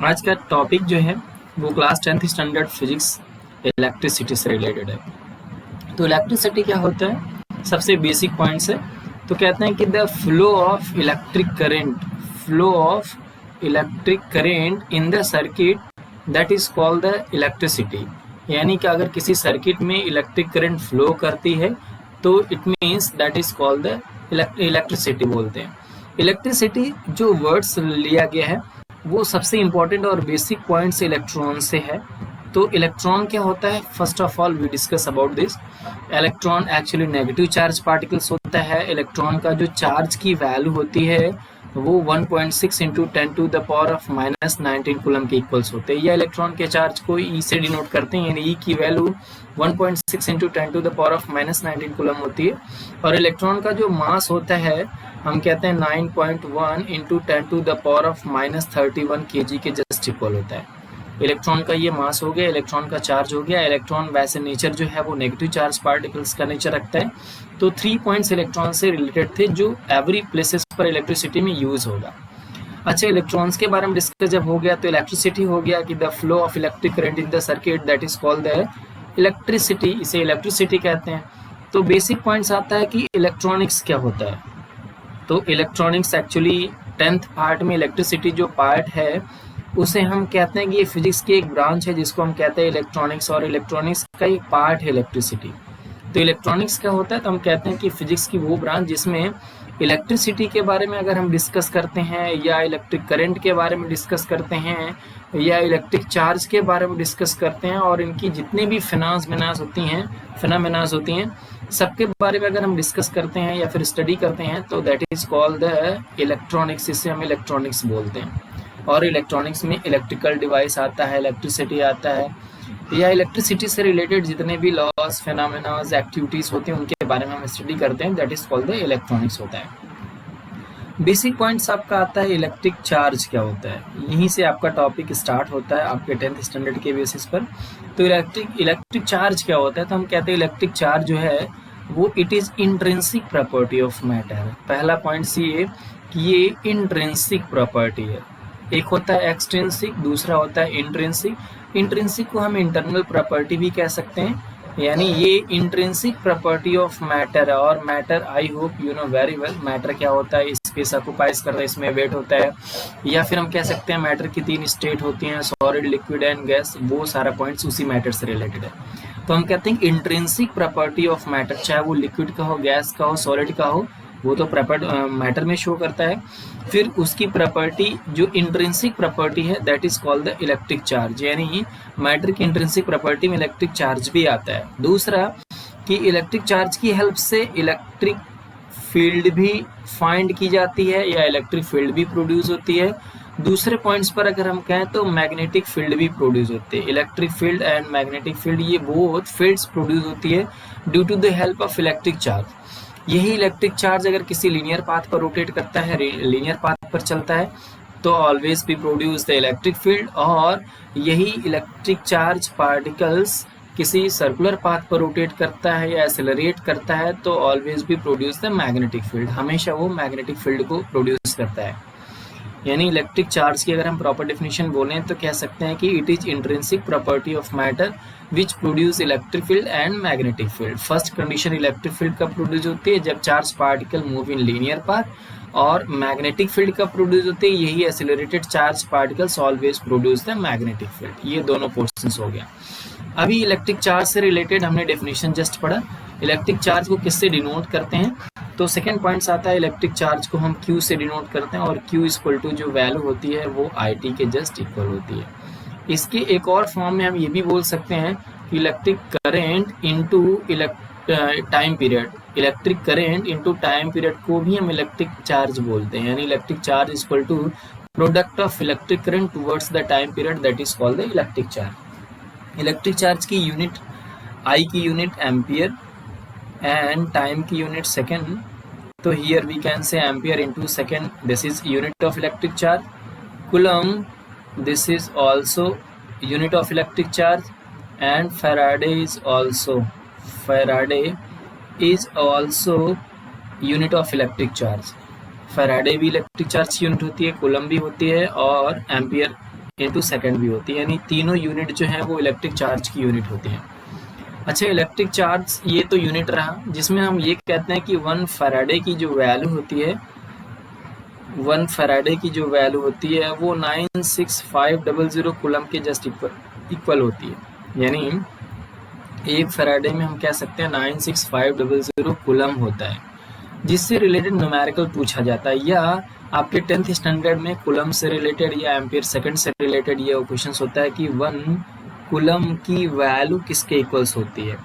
आज का टॉपिक जो है वो class 10th standard physics electricity से रिलेटेड है। तो इलेक्ट्रिसिटी क्या होता है, सबसे बेसिक पॉइंट्स है। तो कहते हैं कि the flow of electric current in the circuit that is called the electricity. यानी कि अगर किसी सर्किट में इलेक्ट्रिक करंट फ्लो करती है तो it means that is called the electricity बोलते हैं। इलेक्ट्रिसिटी जो वर्ड्स लिया गया है वो सबसे इम्पोर्टेंट और बेसिक पॉइंट्स इलेक्ट्रॉन से है। तो इलेक्ट्रॉन क्या होता है, first of all we discuss about this. Electron actually negative charge particles होता है। इलेक्ट्रॉन का जो चार्ज की वैल्यू होती है वो 1.6 into 10 to the power of -19 coulomb के इक्वल्स होते हैं। या इलेक्ट्रॉन के चार्ज को ई से डिनोट करते हैं, यानी ई की value 1.6 into 10 to the power of -19 coulomb होती है। और इलेक्ट्रॉन का जो मास होता है हम कहते हैं 9.1 into 10 to the power of -31 kg के जस्ट इक्वल होता है। इलेक्ट्रॉन का ये मास हो गया, इलेक्ट्रॉन का चार्ज हो गया। इलेक्ट्रॉन वैसे नेचर जो है वो नेगेटिव चार्ज पार्टिकल्स का नेचर रखता है। तो 3 पॉइंट्स इलेक्ट्रॉन से रिलेटेड थे जो एवरी प्लेसेस पर इलेक्ट्रिसिटी में यूज होगा। अच्छा, इलेक्ट्रॉन्स के बारे में डिस्कस जब हो गया तो इलेक्ट्रिसिटी हो गया कि the flow of electric current in the circuit that is called the electricity, इसे इलेक्ट्रिसिटी कहते हैं। तो बेसिक पॉइंट्स आता है कि इलेक्ट्रॉनिक्स क्या होता है। तो इलेक्ट्रॉनिक्स एक्चुअली 10th पार्ट में इलेक्ट्रिसिटी जो पार्ट है उसे हम कहते हैं कि ये फिजिक्स की एक ब्रांच है जिसको हम कहते हैं इलेक्ट्रॉनिक्स, और इलेक्ट्रॉनिक्स का एक पार्ट है इलेक्ट्रिसिटी। तो इलेक्ट्रॉनिक्स क्या होता है, तो हम कहते हैं कि फिजिक्स की वो ब्रांच जिसमें इलेक्ट्रिसिटी के बारे में अगर हम डिस्कस करते हैं या इलेक्ट्रिक करंट के बारे में डिस्कस करते हैं या इलेक्ट्रिक चार्ज के बारे में डिस्कस करते हैं और इनकी जितनी भी फिनोमेनास होती हैं सबके बारे में अगर हम डिस्कस करते हैं या फिर स्टडी करते हैं तो that is called the electronics, इसे हम इलेक्ट्रॉनिक्स बोलते हैं। और इलेक्ट्रॉनिक्स में इलेक्ट्रिकल डिवाइस आता है, इलेक्ट्रिसिटी आता है, या इलेक्ट्रिसिटी से रिलेटेड जितने भी लॉस, फिनोमेनास, एक्टिविटीज होती हैं उनके बारे में हम स्टडी करते हैं, that is called the electronics होता है। बेसिक पॉइंट्स आपका आता है इलेक्ट्रिक चार्ज क्या होता है, यहीं से आपका टॉपिक स्टार्ट होता है आपके 10th स्टैंडर्ड के बेसिस पर। तो इलेक्ट्रिक चार्ज क्या होता है, तो हम कहते हैं इलेक्ट्रिक चार्ज जो है वो it is intrinsic property of matter. पहला पॉइंट ये कि ये इंट्रिंसिक प्रॉपर्टी है। एक होता है एक्सट्रिंसिक, दूसरा होता है इंट्रिंसिक। इंट्रिंसिक को हम इंटरनल प्रॉपर्टी भी कह सकते हैं, यानी ये इंट्रिंसिक प्रॉपर्टी ऑफ मैटर। और matter I hope you know very well, matter क्या होता है, स्पेस ऑक्युपाइज कर रहा है, इसमें वेट होता है। या फिर हम कह सकते हैं मैटर की 3 स्टेट होती हैं, सॉलिड, लिक्विड एंड गैस। वो सारा पॉइंट्स उसी मैटर से रिलेटेड है। तो हम कहते हैं इंट्रिंसिक प्रॉपर्टी ऑफ मैटर, चाहे वो लिक्विड का हो, गैस का हो, सॉलिड का हो, वो तो मैटर में शो करता है। फिर उसकी प्रॉपर्टी जो इंट्रिंसिक प्रॉपर्टी है that is called the electric charge, यानी मैटर की इंट्रिंसिक प्रॉपर्टी में इलेक्ट्रिक चार्ज भी आता है। दूसरा कि इलेक्ट्रिक चार्ज की हेल्प से इलेक्ट्रिक फील्ड भी फाइंड की जाती है या इलेक्ट्रिक फील्ड भी प्रोड्यूस होती है। दूसरे पॉइंट्स पर अगर हम कहें तो मैग्नेटिक फील्ड भी प्रोड्यूस होती है। Electric field and magnetic field ये बोथ फील्ड्स प्रोड्यूस होती है due to the help of electric charge. यही इलेक्ट्रिक चार्ज अगर किसी लीनियर पाथ पर रोटेट करता है, लीनियर पाथ पर चलता है, तो ऑलवेज भी प्रोड्यूस द इलेक्ट्रिक फील्ड। और यही इलेक्ट्रिक चार्ज पार्टिकल्स किसी सर्कुलर पाथ पर रोटेट करता है या एक्सेलरेट करता है तो ऑलवेज भी प्रोड्यूस द मैग्नेटिक फील्ड, हमेशा वो मैग्नेटिक फील्ड को प्रोड्यूस करता है। यानी इलेक्ट्रिक चार्ज की अगर हम प्रॉपर डेफिनेशन बोलें तो कह सकते हैं कि it is intrinsic property of matter which produce electric field and magnetic field. First condition electric field कब प्रोड्यूस होती है, जब charge particle move in linear path. और मैग्नेटिक फील्ड कब प्रोड्यूस होती है, यही accelerated charge particles always produce the magnetic field. ये दोनों पोर्शंस हो गया। अभी इलेक्ट्रिक चार्ज से रिलेटेड हमने डेफिनेशन जस्ट पढ़ा। इलेक्ट्रिक चार्ज को किससे डिनोट करते हैं, तो सेकेंड पॉइंट्स आता है इलेक्ट्रिक चार्ज को हम Q से डिनोट करते हैं, और Q इक्वल टू जो वैल्यू होती है वो IT के जस्ट इक्वल होती है। इसके एक और फॉर्म में हम ये भी बोल सकते हैं कि electric current into time period, electric current into time period को भी हम इलेक्ट्रिक चार्ज बोलते हैं। यानी electric charge equal to product of electric current towards the time period, that is called the electric charge. Electric charge की unit I की unit ampere and time की unit second, तो here we can say ampere into second, this is unit of electric charge. Coulomb, this is also unit of electric charge, and Faraday is also unit of electric charge. Faraday भी electric charge की unit होती है, Coulomb भी होती है और ampere into second भी होती है, यानी तीनों यूनिट जो है वो इलेक्ट्रिक चार्ज की यूनिट होती हैं। अच्छा, इलेक्ट्रिक चार्ज ये तो यूनिट रहा, जिसमें हम ये कहते हैं कि 1 फैराडे की जो वैल्यू होती है, 1 फैराडे की जो वैल्यू होती है वो 96500 कूलम के जस्ट इक्वल होती है। यानी 1 फैराडे में हम कह सकते हैं 96500 कूलम होता है, जिससे रिलेटेड न्यूमेरिकल पूछा जाता है, या आपके 10th स्टैंडर्ड में कूलम से रिलेटेड या एम्पियर सेकंड से रिलेटेड ये क्वेश्चन होता है कि 1 कूलम की वैल्यू किसके इक्वल्स होती है।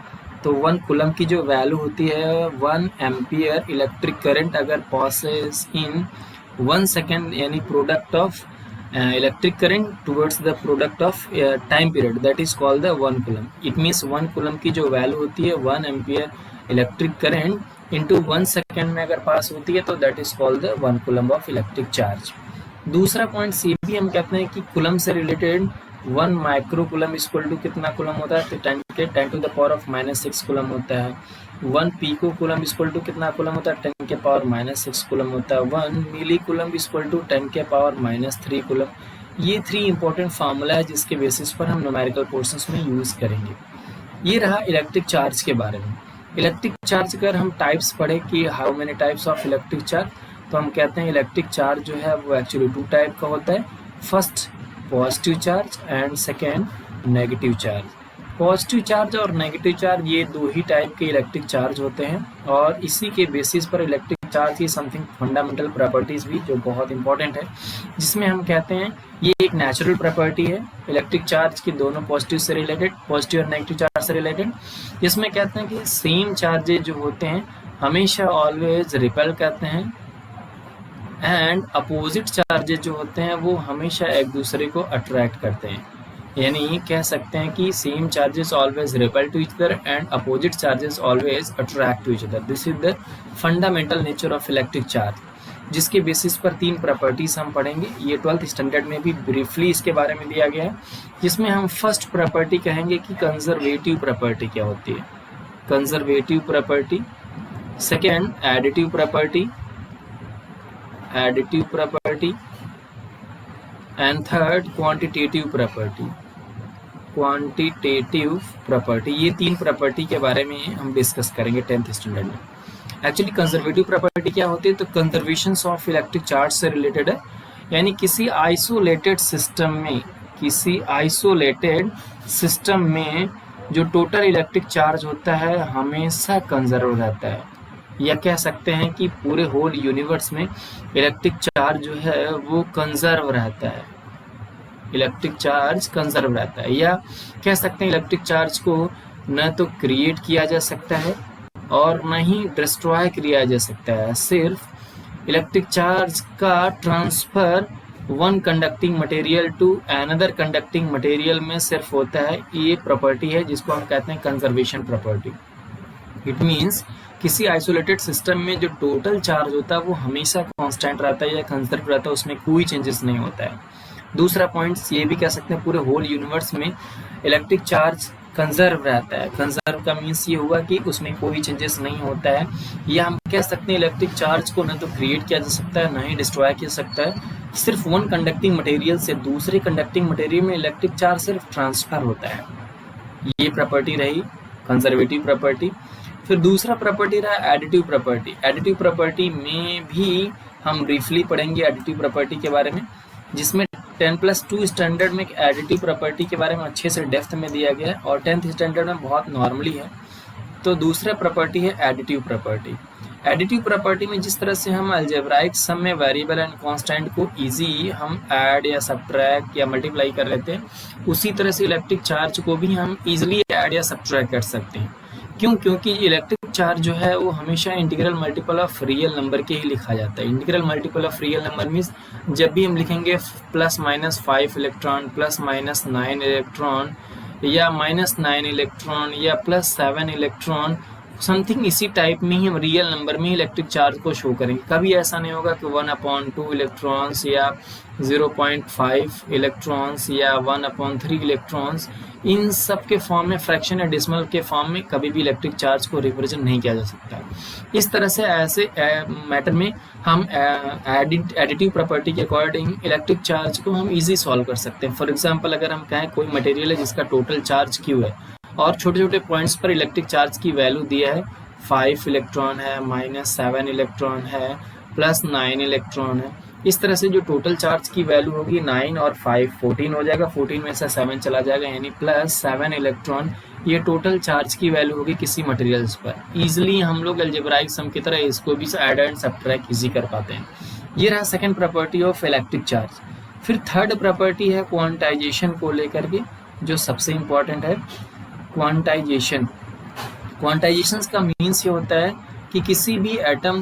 तो 1 कूलम की जो वैल्यू होती है 1 एम्पियर इलेक्ट्रिक करंट अगर पासेस इन 1 सेकेंड, यानी product of electric current towards the product of time period, that is called the 1 coulomb. It means 1 coulomb की जो वैल्यू होती है 1 ampere electric current into 1 second में अगर पास होती है तो that is called the 1 coulomb of electric charge. दूसरा पॉइंट ये भी हम कहते हैं कि कूलम से related 1 micro coulomb equal to कितना कूलम होता है, तो 10 to the power of -6 coulomb होता है। 1 पीको कूलम इक्वल टू कितना कूलम होता है, 10 के पावर -6 कूलम होता है। 1 मिली कूलम इक्वल टू 10 के पावर -3 कूलम। ये 3 इंपॉर्टेंट फार्मूला है जिसके बेसिस पर हम न्यूमेरिकल पोर्शंस में यूज़ करेंगे। ये रहा इलेक्ट्रिक चार्ज के बारे में। इलेक्ट्रिक चार्ज अगर हम टाइप्स पढ़े कि how many types of electric charge, तो हम कहते हैं इलेक्ट्रिक चार्ज जो है वो एक्चुअली 2 टाइप का होता है। First positive charge and second negative charge. Positive charge और नेगेटिव चार्ज ये 2 ही टाइप के इलेक्ट्रिक चार्ज होते हैं, और इसी के बेसिस पर इलेक्ट्रिक चार्ज की समथिंग फंडामेंटल प्रॉपर्टीज भी जो बहुत इंपॉर्टेंट है, जिसमें हम कहते हैं ये एक नेचुरल प्रॉपर्टी है इलेक्ट्रिक चार्ज की, दोनों पॉजिटिव से रिलेटेड, पॉजिटिव और नेगेटिव चार्ज से रिलेटेड। जिसमें कहते हैं कि सेम चार्जेज जो होते हैं हमेशा ऑलवेज रिपेल करते हैं, एंड अपोजिट चार्जेज जो होते हैं वो हमेशा एक दूसरे को अट्रैक्ट करते हैं। यानी कह सकते हैं कि same charges always repel to each other and opposite charges always attract to each other. This is the fundamental nature of electric charge, जिसके बेसिस पर 3 प्रॉपर्टीज हम पढ़ेंगे। ये 12th स्टैंडर्ड में भी ब्रीफली इसके बारे में दिया गया है, जिसमें हम फर्स्ट प्रॉपर्टी कहेंगे कि कंजर्वेटिव प्रॉपर्टी क्या होती है, conservative property. Second additive property, additive property, and third quantitative property, quantitative property. ये 3 प्रॉपर्टी के बारे में हम डिस्कस करेंगे 10th स्टैंडर्ड में। एक्चुअली कंजर्वेटिव प्रॉपर्टी क्या होती है, तो कंजर्वेशन ऑफ इलेक्ट्रिक चार्ज से रिलेटेड है, यानी किसी आइसोलेटेड सिस्टम में, किसी आइसोलेटेड सिस्टम में जो टोटल इलेक्ट्रिक चार्ज होता है हमेशा कंजर्व रहता है, या कह सकते हैं कि पूरे होल यूनिवर्स में इलेक्ट्रिक चार्ज जो है वो कंजर्व रहता है, इलेक्ट्रिक चार्ज कंजर्व रहता है, या कह सकते हैं इलेक्ट्रिक चार्ज को न तो क्रिएट किया जा सकता है और न ही डिस्ट्रॉय किया जा सकता है। सिर्फ इलेक्ट्रिक चार्ज का transfer one conducting material to another conducting material में सिर्फ होता है। ये प्रॉपर्टी है जिसको हम कहते हैं कंजर्वेशन प्रॉपर्टी। इट मीन्स किसी आइसोलेटेड सिस्टम में जो टोटल चार्ज होता है वो हमेशा कांस्टेंट रहता है या कंजर्व रहता है, उसमें कोई चेंजेस नहीं होता है। दूसरा पॉइंट ये भी कह सकते हैं पूरे होल यूनिवर्स में इलेक्ट्रिक चार्ज कंजर्व रहता है। कंजर्व का मीन्स ये हुआ कि उसमें कोई चेंजेस नहीं होता है, या हम कह सकते हैं इलेक्ट्रिक चार्ज को न तो क्रिएट किया जा सकता है न ही डिस्ट्रॉय किया जा सकता है। सिर्फ वन कंडक्टिंग मटेरियल से दूसरे कंडक्टिंग मटेरियल में इलेक्ट्रिक चार्ज सिर्फ ट्रांसफर होता है। ये प्रॉपर्टी रही कंजर्वेटिव प्रॉपर्टी। फिर दूसरा प्रॉपर्टी रहा एडिटिव प्रॉपर्टी। एडिटिव प्रॉपर्टी में भी हम ब्रीफली पढ़ेंगे एडिटिव प्रॉपर्टी के बारे में, जिसमें 10+2 स्टैंडर्ड में एडिटिव प्रॉपर्टी के बारे में अच्छे से डेप्थ में दिया गया है और 10th स्टैंडर्ड में बहुत नॉर्मली है। तो दूसरा प्रॉपर्टी है एडिटिव प्रॉपर्टी। एडिटिव प्रॉपर्टी में जिस तरह से हम अलजेब्राइक सम में वेरिएबल एंड कांस्टेंट को इजी हम ऐड या सब्ट्रैक्ट या मल्टीप्लाई कर लेते हैं, उसी तरह से इलेक्ट्रिक चार्ज को भी हम इजीली ऐड या सब्ट्रैक्ट कर सकते हैं। क्यों? क्योंकि इलेक्ट्रिक चार्ज जो है वो हमेशा integral multiple of real number के ही लिखा जाता है। Integral multiple of real number means जब भी हम लिखेंगे +-5 इलेक्ट्रॉन, +-9 इलेक्ट्रॉन, या -9 इलेक्ट्रॉन, या +7 इलेक्ट्रॉन, समथिंग इसी टाइप में ही हम रियल नंबर में इलेक्ट्रिक चार्ज को शो करेंगे। कभी ऐसा नहीं होगा कि 1/2 इलेक्ट्रॉन्स या 0.5 इलेक्ट्रॉन्स या 1/3 इलेक्ट्रॉन्स, इन सब के फॉर्म में, फ्रैक्शन या डेसिमल के फॉर्म में कभी भी इलेक्ट्रिक चार्ज को रिप्रेजेंट नहीं किया जा सकता। इस तरह से ऐसे मैटर में हम एडिटिव प्रॉपर्टी के अकॉर्डिंग इलेक्ट्रिक चार्ज को हम इजी सॉल्व कर सकते हैं। फॉर एग्जांपल अगर हम कहें कोई मटेरियल है जिसका टोटल चार्ज Q है और छोटे छोटे पॉइंट्स पर इलेक्ट्रिक चार्ज की वैल्यू दिया है, 5 इलेक्ट्रॉन है, -7 इलेक्ट्रॉन है, +9 इलेक्ट्रॉन है। इस तरह से जो टोटल चार्ज की वैल्यू होगी 9 और 5 14 हो जाएगा, 14 में से 7 चला जाएगा, यानी +7 इलेक्ट्रॉन, ये टोटल चार्ज की वैल्यू होगी किसी मटेरियल्स पर। ईजिली हम लोग अलजेब्राइक सम की तरह इसको भी ऐड एंड सब्ट्रैक्ट इजी कर पाते हैं। ये रहा second property of electric charge. फिर थर्ड प्रॉपर्टी है क्वांटाइजेशन को लेकर के, जो सबसे इम्पॉर्टेंट है, क्वांटाइजेशन। क्वांटाइजेशन का मीन्स ये होता है कि किसी भी एटम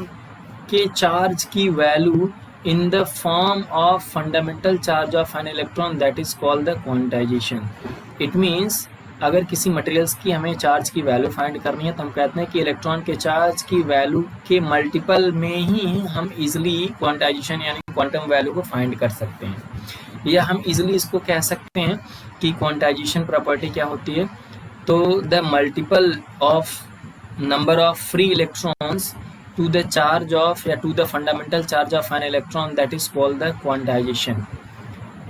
के चार्ज की value in the form of fundamental charge of an electron, that is called the quantization. It means अगर किसी मटेरियल्स की हमें चार्ज की वैल्यू फाइंड करनी है तो हम कहते हैं कि इलेक्ट्रॉन के चार्ज की वैल्यू के मल्टीपल में ही हम इजिली क्वांटाइजेशन यानी क्वांटम वैल्यू को फाइंड कर सकते हैं। या हम इजिली इसको कह सकते हैं कि क्वांटाइजेशन प्रॉपर्टी क्या होती है, तो the multiple of number of free electrons to the charge of या to the fundamental charge of an electron, that is called the quantization.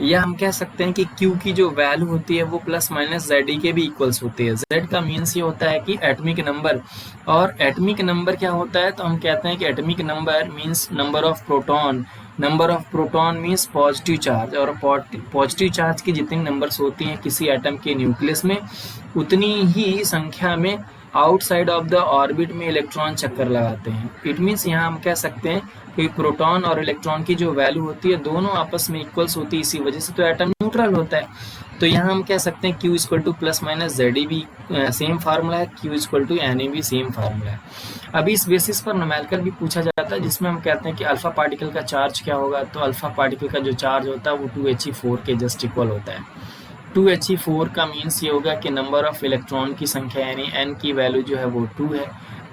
या हम कह सकते हैं कि Q की जो वैल्यू होती है वो ±ZE के भी इक्वल्स होती है। Z का मीन्स ये होता है कि एटमिक नंबर, और एटमिक नंबर क्या होता है, तो हम कहते हैं कि atomic number means number of proton. Number of proton means positive charge, और पॉजिटिव चार्ज की जितनी नंबर्स होती हैं किसी एटम के न्यूक्लियस में, उतनी ही संख्या में आउटसाइड ऑफ द ऑर्बिट में इलेक्ट्रॉन चक्कर लगाते हैं। इट मीन्स यहाँ हम कह सकते हैं कि प्रोटॉन और इलेक्ट्रॉन की जो वैल्यू होती है दोनों आपस में इक्वल्स होती है, इसी वजह से तो एटम न्यूट्रल होता है। तो यहाँ हम कह सकते हैं Q ±ZE भी सेम फार्मूला है, Q NE भी सेम फार्मूला है। अभी इस बेसिस पर न्यूमेरिकल भी पूछा जाता है, जिसमें हम कहते हैं कि अल्फा पार्टिकल का चार्ज क्या होगा, तो अल्फा पार्टिकल का जो चार्ज होता है वो 2He4 के जस्ट इक्वल होता है। 2He4 का मीन्स ये होगा कि नंबर ऑफ इलेक्ट्रॉन की संख्या यानी n की वैल्यू जो है वो 2 है,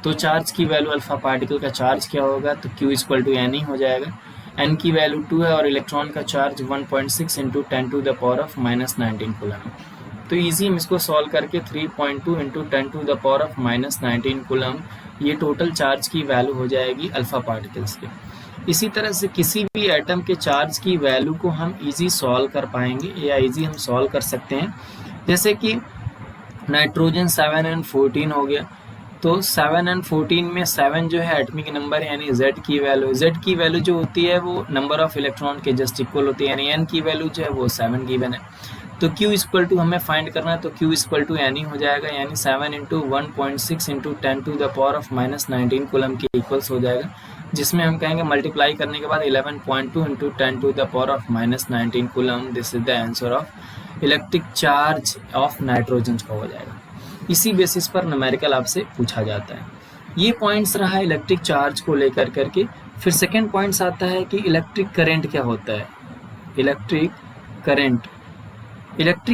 तो चार्ज की वैल्यू अल्फा पार्टिकल का चार्ज क्या होगा, तो Q NE हो जाएगा। n की वैल्यू 2 है और इलेक्ट्रॉन का चार्ज 1.6 × 10⁻⁻19 कूलम। तो इजी हम इसको सॉल्व करके 3.2 × 10⁻⁻19 कूलम ये टोटल चार्ज की वैल्यू हो जाएगी अल्फा पार्टिकल्स के। इसी तरह से किसी भी एटम के चार्ज की वैल्यू को हम इजी सॉल्व कर पाएंगे या इजी हम सॉल्व कर सकते हैं। जैसे कि नाइट्रोजन 7 and 14 हो गया, तो 7 and 14 में 7 जो है एटमिक नंबर यानी Z की वैल्यू जो होती है वो नंबर ऑफ इलेक्ट्रॉन के जस्ट इक्वल होती है, यानी n की वैल्यू जो है वो 7 गिवन है। तो Q हमें फाइंड करना है, तो Q NE हो जाएगा, यानी 7 × 1.6 × 10⁻⁻19 कूलम के इक्वल्स हो जाएगा, जिसमें हम कहेंगे मल्टीप्लाई करने के बाद 11.2 × 10⁻⁻19 coulomb, this is the answer of electric charge of nitrogen का हो जाएगा। इसी बेसिस पर न्यूमेरिकल आपसे पूछा जाता है। ये पॉइंट्स रहा इलेक्ट्रिक चार्ज को लेकर करके। फिर सेकेंड पॉइंट्स आता है कि इलेक्ट्रिक करंट क्या होता है। इलेक्ट्रिक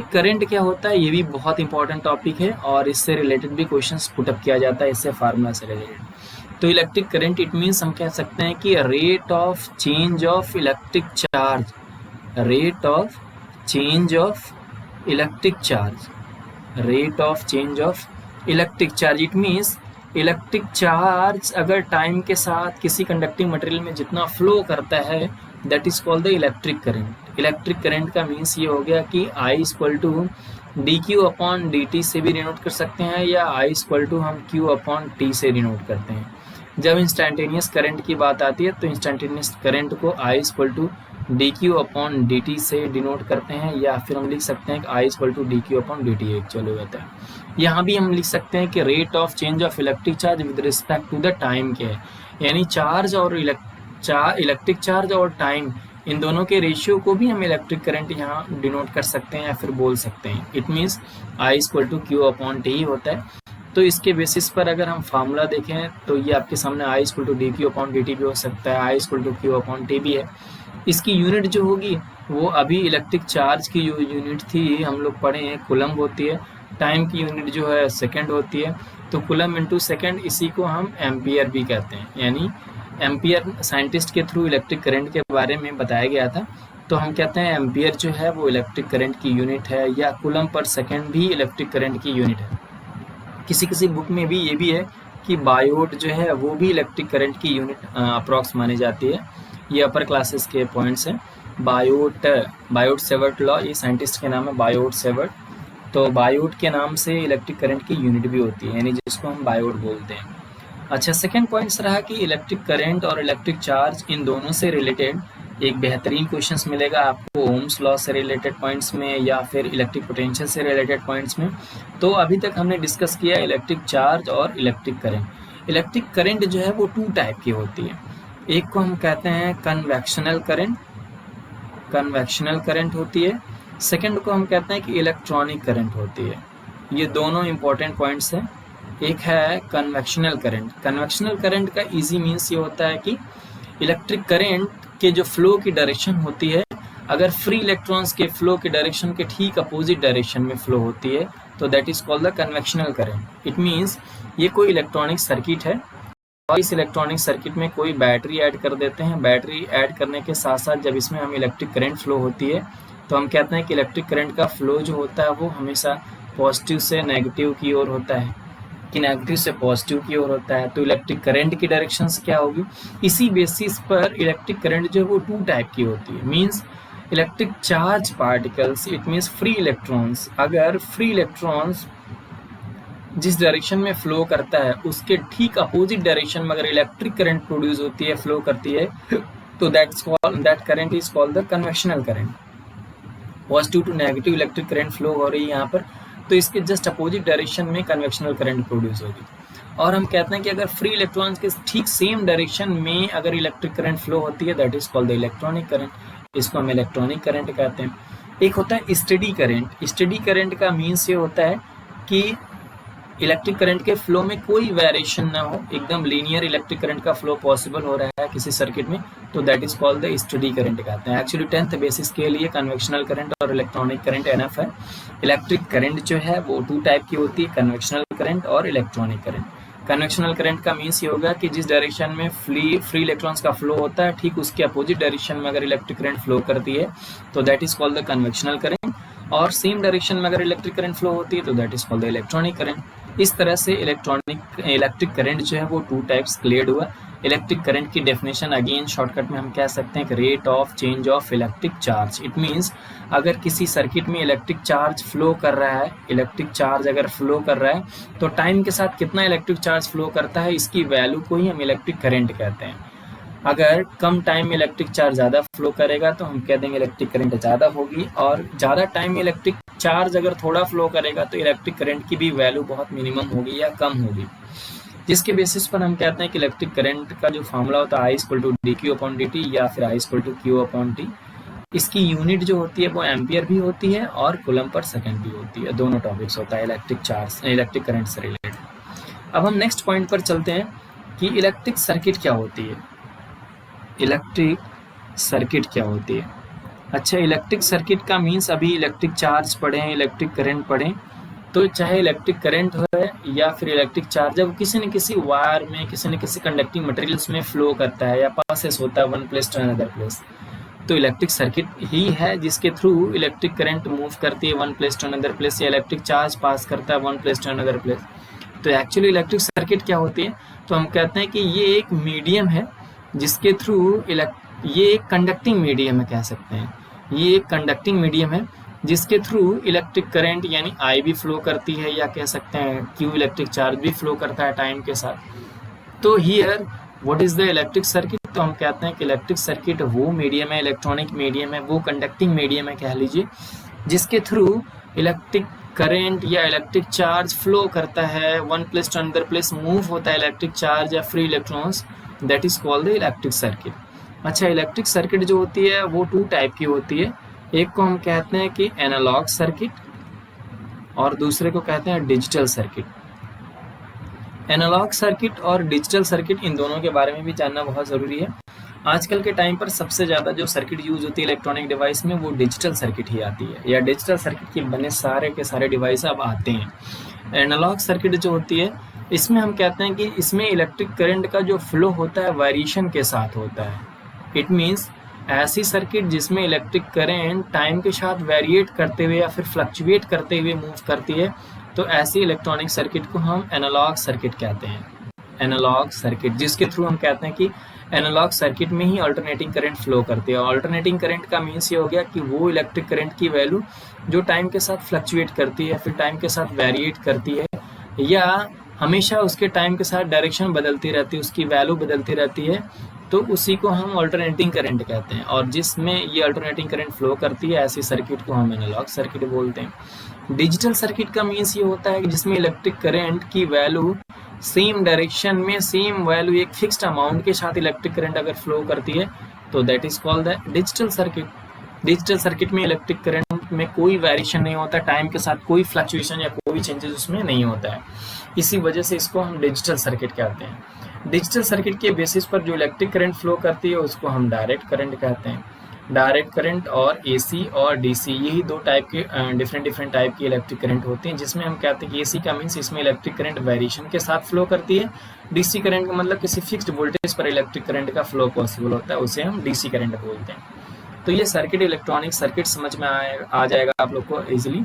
करंट क्या होता है, ये भी बहुत इंपॉर्टेंट टॉपिक है और इससे रिलेटेड भी क्वेश्चंस पुटअप किया जाता है, इससे फार्मूला से रिलेटेड। तो इलेक्ट्रिक करंट इट मीन्स हम कह सकते हैं कि rate of change of electric charge, rate of change of electric charge. It means electric charge अगर टाइम के साथ किसी कंडक्टिंग मटेरियल में जितना फ्लो करता है, that is called the electric current. Electric current का मीन्स ये हो गया कि I = dQ/dt से भी डिनोट कर सकते हैं, या I = हम Q/T से डिनोट करते हैं। जब इंस्टेंटेनियस करंट की बात आती है तो इंस्टेंटेनियस करंट को I = dQ/dt से डिनोट करते हैं, या फिर हम लिख सकते हैं कि I = dQ/dt एक्चुअली होता है। यहाँ भी हम लिख सकते हैं कि rate of change of electric charge with respect to the time के है, यानी चार्ज और इलेक्ट्रिक चार्ज और टाइम, इन दोनों के रेशियो को भी हम इलेक्ट्रिक करंट यहाँ डिनोट कर सकते हैं या फिर बोल सकते हैं। इट मीन्स I = Q/T होता है। तो इसके बेसिस पर अगर हम फार्मूला देखें तो ये आपके सामने I = dQ/dt भी हो सकता है, I = Q/T भी है। इसकी यूनिट जो होगी वो अभी इलेक्ट्रिक चार्ज की जो यूनिट थी हम लोग पढ़े हैं कूलम होती है, टाइम की यूनिट जो है सेकंड होती है, तो कूलम इनटू सेकंड, इसी को हम एम्पियर भी कहते हैं। यानी एम्पियर साइंटिस्ट के थ्रू इलेक्ट्रिक करंट के बारे में बताया गया था, तो हम कहते हैं एम्पियर जो है वो इलेक्ट्रिक करंट की यूनिट है, या कूलम पर सेकंड भी इलेक्ट्रिक करंट की यूनिट है। किसी किसी बुक में भी ये भी है कि बायोट जो है वो भी इलेक्ट्रिक करंट की यूनिट अप्रॉक्स मानी जाती है। ये अपर क्लासेस के पॉइंट्स हैं। बायोट सेवर्ट लॉ, ये साइंटिस्ट के नाम है बायोट सेवर्ट। तो बायोट के नाम से इलेक्ट्रिक करंट की यूनिट भी होती है, यानी जिसको हम बायोट बोलते हैं। अच्छा, सेकंड पॉइंट्स रहा कि इलेक्ट्रिक करंट और इलेक्ट्रिक चार्ज, इन दोनों से रिलेटेड एक बेहतरीन क्वेश्चंस मिलेगा आपको ओम्स लॉ से रिलेटेड पॉइंट्स में, या फिर इलेक्ट्रिक पोटेंशियल से रिलेटेड पॉइंट्स में। तो अभी तक हमने डिस्कस किया इलेक्ट्रिक चार्ज और इलेक्ट्रिक करंट। इलेक्ट्रिक करंट जो है वो 2 टाइप की होती है। एक को हम कहते हैं कन्वेक्शनल करंट होती है। सेकंड को हम कहते हैं कि इलेक्ट्रॉनिक करंट होती है। ये दोनों इंपॉर्टेंट पॉइंट्स हैं। एक है कन्वेक्शनल करंट का इजी मीन्स ये होता है कि इलेक्ट्रिक करंट के जो फ्लो की डायरेक्शन होती है, अगर फ्री इलेक्ट्रॉन्स के फ्लो की डायरेक्शन के ठीक अपोजिट डायरेक्शन में फ्लो होती है, तो that is called the convectional current. It means ये कोई इलेक्ट्रॉनिक सर्किट है और इस इलेक्ट्रॉनिक सर्किट में कोई बैटरी ऐड कर देते हैं। बैटरी ऐड करने के साथ साथ जब इसमें हम इलेक्ट्रिक करंट फ्लो होती है, तो हम कहते हैं कि इलेक्ट्रिक करंट का फ्लो जो होता है वो हमेशा पॉजिटिव से नेगेटिव की ओर होता है, कि नेगेटिव से पॉजिटिव की ओर होता है। तो इलेक्ट्रिक करंट की डायरेक्शन क्या होगी? इसी बेसिस पर इलेक्ट्रिक करंट जो है वो 2 टाइप की होती है। Means electric charge particles, it means free electrons. अगर फ्री इलेक्ट्रॉन्स जिस डायरेक्शन में फ्लो करता है उसके ठीक अपोजिट डायरेक्शन में अगर इलेक्ट्रिक करंट प्रोड्यूस होती है, फ्लो करती है, तो that current is called the convectional current. Positive to negative electric current flow हो रही है यहाँ पर, तो इसके जस्ट अपोजिट डायरेक्शन में कन्वेक्शनल करंट प्रोड्यूस होगी। और हम कहते हैं कि अगर फ्री इलेक्ट्रॉन्स के ठीक सेम डायरेक्शन में अगर इलेक्ट्रिक करंट फ्लो होती है, that is called the electronic current. इसको हम इलेक्ट्रॉनिक करंट कहते हैं। एक होता है स्टेडी करंट। स्टेडी करंट का मीन्स ये होता है कि इलेक्ट्रिक करंट के फ्लो में कोई वेरिएशन ना हो, एकदम लीनियर इलेक्ट्रिक करंट का फ्लो पॉसिबल हो रहा है किसी सर्किट में, तो that is called the steady current कहते हैं। एक्चुअली 10th बेसिस के लिए कन्वेक्शनल करंट और इलेक्ट्रॉनिक करंट एनफ है। इलेक्ट्रिक करंट जो है वो 2 टाइप की होती है, कन्वेक्शनल करंट और इलेक्ट्रॉनिक करंट। कन्वेक्शनल करंट का मीन्स ये होगा कि जिस डायरेक्शन में फ्री इलेक्ट्रॉन्स का फ्लो होता है, ठीक उसके अपोजिट डायरेक्शन में अगर इलेक्ट्रिक करंट फ्लो करती है, तो that is called the convectional current. और सेम डायरेक्शन में अगर इलेक्ट्रिक करंट फ्लो होती है, तो that is called the electronic current. इस तरह से इलेक्ट्रिक करंट जो है वो 2 टाइप्स क्लियर हुआ। इलेक्ट्रिक करंट की डेफिनेशन अगेन शॉर्टकट में हम कह सकते हैं कि rate of change of electric charge. It means अगर किसी सर्किट में इलेक्ट्रिक चार्ज फ्लो कर रहा है, इलेक्ट्रिक चार्ज अगर फ्लो कर रहा है, तो टाइम के साथ कितना इलेक्ट्रिक चार्ज फ्लो करता है, इसकी वैल्यू को ही हम इलेक्ट्रिक करंट कहते हैं। अगर कम टाइम में इलेक्ट्रिक चार्ज ज़्यादा फ्लो करेगा तो हम कह देंगे इलेक्ट्रिक करंट ज़्यादा होगी, और ज़्यादा टाइम में इलेक्ट्रिक चार्ज अगर थोड़ा फ्लो करेगा तो इलेक्ट्रिक करंट की भी वैल्यू बहुत मिनिमम होगी या कम होगी। जिसके बेसिस पर हम कहते हैं कि इलेक्ट्रिक करंट का जो फॉर्मूला होता है I=dQ/dt या फिर I=Q/T। इसकी यूनिट जो होती है वो एम्पियर भी होती है और कूलम पर सेकंड भी होती है। दोनों टॉपिक्स होता है इलेक्ट्रिक करंट से रिलेटेड। अब हम नेक्स्ट पॉइंट पर चलते हैं कि इलेक्ट्रिक सर्किट क्या होती है। इलेक्ट्रिक सर्किट क्या होती है? अच्छा, इलेक्ट्रिक सर्किट का मीन्स अभी इलेक्ट्रिक चार्ज पढ़ें, इलेक्ट्रिक करंट पढ़ें, तो चाहे इलेक्ट्रिक करंट हो या फिर इलेक्ट्रिक चार्ज, जब किसी न किसी वायर में, किसी न किसी कंडक्टिंग मटेरियल्स में फ्लो करता है या पासेस होता है one place to another place, तो इलेक्ट्रिक सर्किट ही है जिसके थ्रू इलेक्ट्रिक करंट मूव करती है one place to another place, या इलेक्ट्रिक चार्ज पास करता है one place to another place. तो एक्चुअली इलेक्ट्रिक सर्किट क्या होती है? तो हम कहते हैं कि ये एक मीडियम है जिसके थ्रू ये एक कंडक्टिंग मीडियम है, कह सकते हैं ये एक कंडक्टिंग मीडियम है जिसके थ्रू इलेक्ट्रिक करंट यानी I भी फ्लो करती है, या कह सकते हैं Q इलेक्ट्रिक चार्ज भी फ्लो करता है टाइम के साथ। तो here what is the electric circuit? तो हम कहते हैं कि इलेक्ट्रिक सर्किट वो मीडियम है, इलेक्ट्रॉनिक मीडियम है, वो कंडक्टिंग मीडियम है कह लीजिए, जिसके थ्रू इलेक्ट्रिक करंट या इलेक्ट्रिक चार्ज फ्लो करता है, one place to another place move होता है इलेक्ट्रिक चार्ज या free electrons, that is called the electric circuit. अच्छा, इलेक्ट्रिक सर्किट जो होती है वो 2 टाइप की होती है। एक को हम कहते हैं कि एनालॉग सर्किट और दूसरे को कहते हैं डिजिटल सर्किट। एनालॉग सर्किट और डिजिटल सर्किट, इन दोनों के बारे में भी जानना बहुत ज़रूरी है। आजकल के टाइम पर सबसे ज़्यादा जो सर्किट यूज होती है इलेक्ट्रॉनिक डिवाइस में वो डिजिटल सर्किट ही आती है, या डिजिटल सर्किट के बने सारे के सारे डिवाइस अब आते हैं। एनालॉग सर्किट जो होती है इसमें हम कहते हैं कि इसमें इलेक्ट्रिक करंट का जो फ्लो होता है वेरिएशन के साथ होता है। इट मीन्स ऐसी सर्किट जिसमें इलेक्ट्रिक करंट टाइम के साथ वेरिएट करते हुए या फिर फ्लक्चुएट करते हुए मूव करती है, तो ऐसी इलेक्ट्रॉनिक सर्किट को हम एनालॉग सर्किट कहते हैं। एनालॉग सर्किट, जिसके थ्रू हम कहते हैं कि एनालॉग सर्किट में ही अल्टरनेटिंग करंट फ्लो करती है। अल्टरनेटिंग करंट का मीन्स ये हो गया कि वो इलेक्ट्रिक करंट की वैल्यू जो टाइम के साथ फ्लक्चुएट करती है, फिर टाइम के साथ वेरिएट करती है, या हमेशा उसके टाइम के साथ डायरेक्शन बदलती रहती है, उसकी वैल्यू बदलती रहती है, तो उसी को हम अल्टरनेटिंग करंट कहते हैं। और जिसमें ये अल्टरनेटिंग करंट फ्लो करती है, ऐसी सर्किट को हम एनालॉग सर्किट बोलते हैं। डिजिटल सर्किट का मीन्स ये होता है कि जिसमें इलेक्ट्रिक करंट की वैल्यू सेम डायरेक्शन में, सेम वैल्यू एक फिक्स्ड अमाउंट के साथ इलेक्ट्रिक करंट अगर फ्लो करती है, तो that is called the digital circuit. Digital circuit में इलेक्ट्रिक करंट में कोई वेरिएशन नहीं होता, टाइम के साथ कोई फ्लक्चुएशन या कोई चेंजेस उसमें नहीं होता है। इसी वजह से इसको हम डिजिटल सर्किट कहते हैं। डिजिटल सर्किट के बेसिस पर जो इलेक्ट्रिक करंट फ्लो करती है उसको हम डायरेक्ट करंट कहते हैं। डायरेक्ट करंट और एसी और डीसी, यही दो टाइप के डिफरेंट टाइप की इलेक्ट्रिक करंट होते हैं, जिसमें हम कहते हैं कि एसी का मीन्स इसमें इलेक्ट्रिक करंट वेरिएशन के साथ फ्लो करती है। डीसी करंट का मतलब किसी फिक्स्ड वोल्टेज पर इलेक्ट्रिक करंट का फ्लो पॉसिबल होता है, उसे हम डीसी करंट बोलते हैं। तो ये सर्किट, इलेक्ट्रॉनिक सर्किट समझ में आ जाएगा आप लोग को इजीली